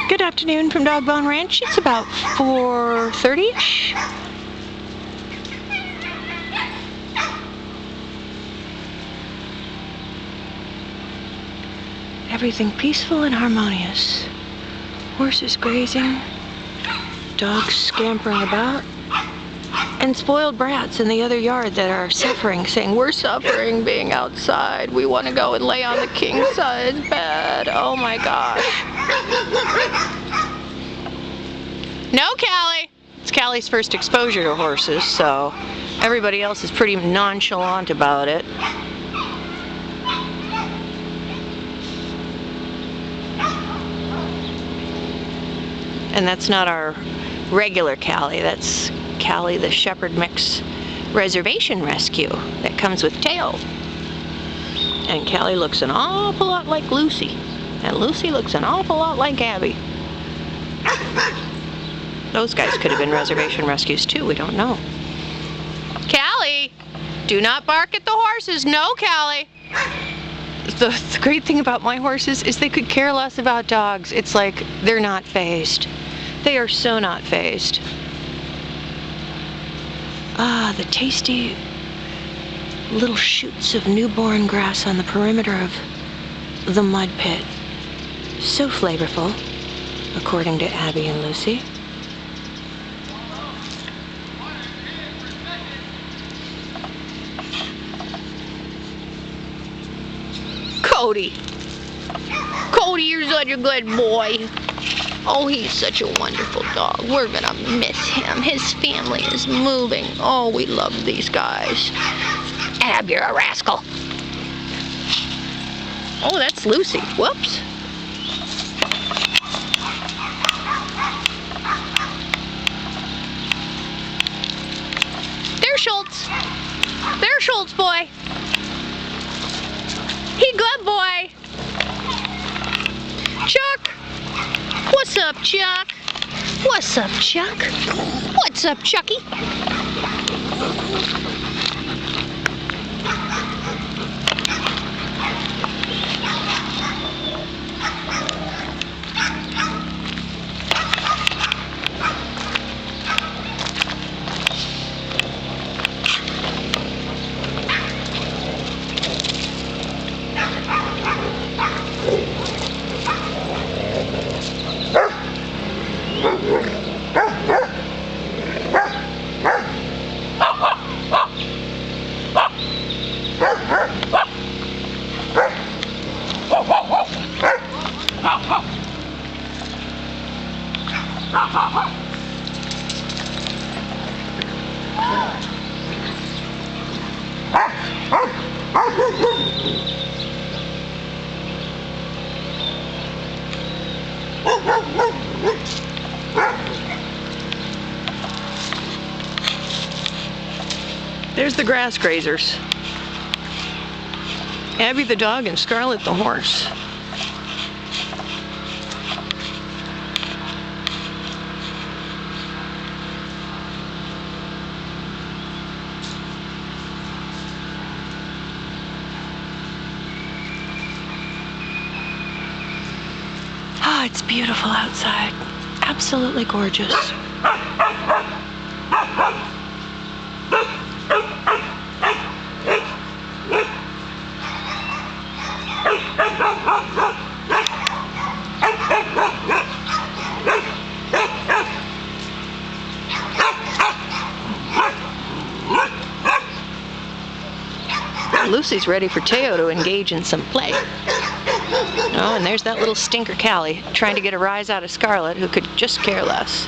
Good afternoon from Dogbone Ranch. It's about 4:30ish. Everything peaceful and harmonious. Horses grazing, dogs scampering about, and spoiled brats in the other yard that are suffering, saying, "We're suffering being outside. We want to go and lay on the king size bed. Oh my gosh." No, Callie! It's Callie's first exposure to horses, so everybody else is pretty nonchalant about it. And that's not our regular Callie, that's Callie the Shepherd Mix Reservation Rescue that comes with tail. And Callie looks an awful lot like Lucy, and Lucy looks an awful lot like Abby. Those guys could have been reservation rescues too, we don't know. Callie! Do not bark at the horses, no, Callie! The great thing about my horses is they could care less about dogs. It's like they're not fazed. They are so not fazed. Ah, the tasty little shoots of newborn grass on the perimeter of the mud pit. So flavorful, according to Abby and Lucy. Cody! Cody, you're such a good boy. Oh, he's such a wonderful dog. We're gonna miss him. His family is moving. Oh, we love these guys. Ab, you're a rascal. Oh, that's Lucy. Whoops. There's Schultz. There's Schultz, boy. He good boy. Chuck. What's up, Chuck? What's up, Chuck? What's up, Chucky? There's the grass grazers. Abby the dog and Scarlet the horse. Ah, it's beautiful outside. Absolutely gorgeous. Lucy's ready for Teo to engage in some play. Oh, and there's that little stinker Callie trying to get a rise out of Scarlet, who could just care less.